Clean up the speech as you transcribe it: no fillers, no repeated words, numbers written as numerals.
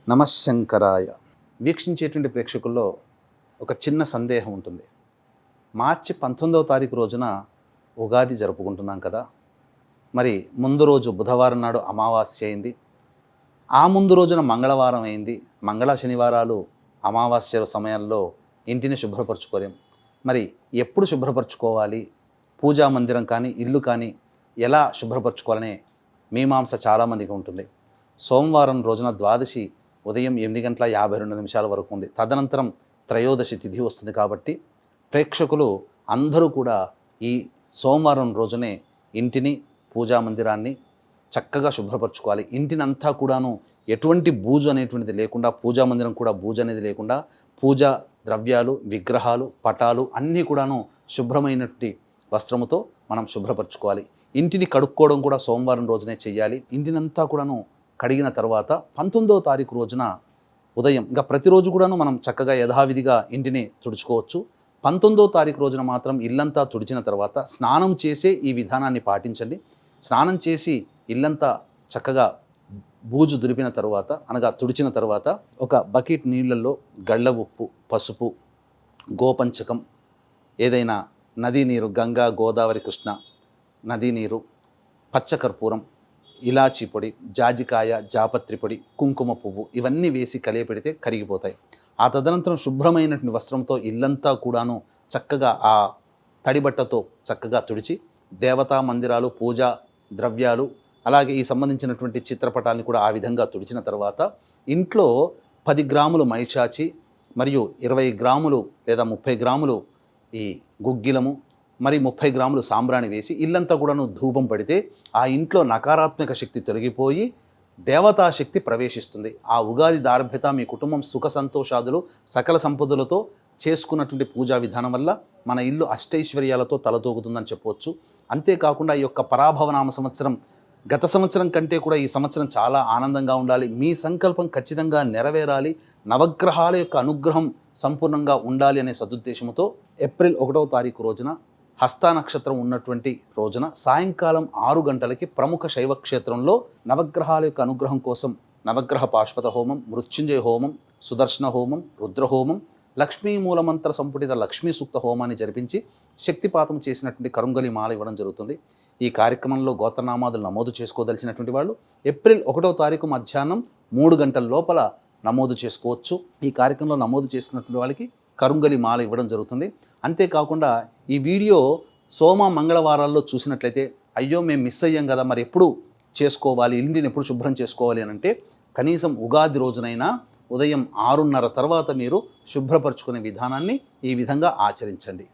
నమశంకరాయ. వీక్షించేటువంటి ప్రేక్షకుల్లో ఒక చిన్న సందేహం ఉంటుంది. మార్చి 19వ తారీఖు రోజున ఉగాది జరుపుకుంటున్నాం కదా, మరి ముందు రోజు బుధవారం నాడు అమావాస్య అయింది, ఆ ముందు రోజున మంగళవారం అయింది. మంగళ శనివారాలు అమావాస్య సమయంలో ఇంటిని శుభ్రపరచుకోలేం. మరి ఎప్పుడు శుభ్రపరచుకోవాలి, పూజా మందిరం కానీ ఇల్లు కానీ ఎలా శుభ్రపరచుకోవాలనే మీమాంస చాలామందికి ఉంటుంది. సోమవారం రోజున ద్వాదశి ఉదయం 8:52 వరకు ఉంది. తదనంతరం త్రయోదశి తిథి వస్తుంది. కాబట్టి ప్రేక్షకులు అందరూ కూడా ఈ సోమవారం రోజునే ఇంటిని పూజా మందిరాన్ని చక్కగా శుభ్రపరచుకోవాలి. ఇంటినంతా కూడాను ఎటువంటి బూజు అనేటువంటిది లేకుండా, పూజా మందిరం కూడా బూజు అనేది లేకుండా, పూజా ద్రవ్యాలు, విగ్రహాలు, పటాలు అన్నీ కూడాను శుభ్రమైనటువంటి వస్త్రముతో మనం శుభ్రపరచుకోవాలి. ఇంటిని కడుక్కోవడం కూడా సోమవారం రోజునే చేయాలి. ఇంటినంతా కూడాను కడిగిన తర్వాత 19వ తారీఖు రోజున ఉదయం, ఇంకా ప్రతిరోజు కూడాను మనం చక్కగా యథావిధిగా ఇంటిని తుడుచుకోవచ్చు. 19వ తారీఖు రోజున మాత్రం ఇల్లంతా తుడిచిన తర్వాత స్నానం చేసే ఈ విధానాన్ని పాటించండి. స్నానం చేసి ఇల్లంతా చక్కగా బూజు దులిపిన తర్వాత, అనగా తుడిచిన తర్వాత, ఒక బకెట్ నీళ్ళల్లో గళ్ళ ఉప్పు, పసుపు, గోపంచకం, ఏదైనా నదీ నీరు, గంగా, గోదావరి, కృష్ణ నదీ నీరు, పచ్చకర్పూరం, ఇలాచీ పొడి, జాజికాయ, జాపత్రి పొడి, కుంకుమ పువ్వు ఇవన్నీ వేసి కలియపెడితే కరిగిపోతాయి. ఆ తదనంతరం శుభ్రమైనటువంటి వస్త్రంతో ఇల్లంతా కూడాను చక్కగా ఆ తడిబట్టతో చక్కగా తుడిచి, దేవతా మందిరాలు, పూజా ద్రవ్యాలు, అలాగే ఈ సంబంధించినటువంటి చిత్రపటాన్ని కూడా ఆ విధంగా తుడిచిన తర్వాత ఇంట్లో 10 గ్రాములు మైషాచి మరియు 20 గ్రాములు లేదా 30 గ్రాములు ఈ గుగ్గిలము, మరి 30 గ్రాములు సాంబ్రాణి వేసి ఇల్లంతా కూడాను ధూపం పడితే ఆ ఇంట్లో నకారాత్మక శక్తి తొలగిపోయి దేవతా శక్తి ప్రవేశిస్తుంది. ఆ ఉగాది దార్భ్యత మీ కుటుంబం సుఖ సంతోషాదులు సకల సంపదలతో చేసుకున్నటువంటి పూజా విధానం వల్ల మన ఇల్లు అష్టైశ్వర్యాలతో తలతూగుతుందని చెప్పవచ్చు. అంతేకాకుండా ఈ యొక్క పరాభవనామ సంవత్సరం గత సంవత్సరం కంటే కూడా ఈ సంవత్సరం చాలా ఆనందంగా ఉండాలి. మీ సంకల్పం ఖచ్చితంగా నెరవేరాలి, నవగ్రహాల యొక్క అనుగ్రహం సంపూర్ణంగా ఉండాలి అనే సదుద్దేశంతో ఏప్రిల్ 1వ తారీఖు రోజున హస్త నక్షత్రం ఉన్నటువంటి రోజున సాయంకాలం 6 గంటలకి ప్రముఖ శైవ క్షేత్రంలో నవగ్రహాల యొక్క అనుగ్రహం కోసం నవగ్రహ పాశుపత హోమం, మృత్యుంజయ హోమం, సుదర్శన హోమం, రుద్రహోమం, లక్ష్మీ మూలమంత్ర సంపుటిత లక్ష్మీ సూక్త హోమాన్ని జరిపించి శక్తిపాతం చేసినటువంటి కరుంగలి మాల ఇవ్వడం జరుగుతుంది. ఈ కార్యక్రమంలో గోత్రనామాదులు నమోదు చేసుకోదలిచినటువంటి వాళ్ళు ఏప్రిల్ 1వ తారీఖు మధ్యాహ్నం 3 గంటల లోపల నమోదు చేసుకోవచ్చు. ఈ కార్యక్రమంలో నమోదు చేసుకున్నటువంటి వాళ్ళకి కరుంగలి మాల ఇవ్వడం జరుగుతుంది. అంతేకాకుండా ఈ వీడియో సోమ మంగళవారాల్లో చూసినట్లయితే, అయ్యో మేము మిస్ అయ్యాం కదా, మరి ఎప్పుడు చేసుకోవాలి, ఇంటిని ఎప్పుడు శుభ్రం చేసుకోవాలి అని అంటే, కనీసం ఉగాది రోజునైనా ఉదయం 6:30 తర్వాత మీరు శుభ్రపరచుకునే విధానాన్ని ఈ విధంగా ఆచరించండి.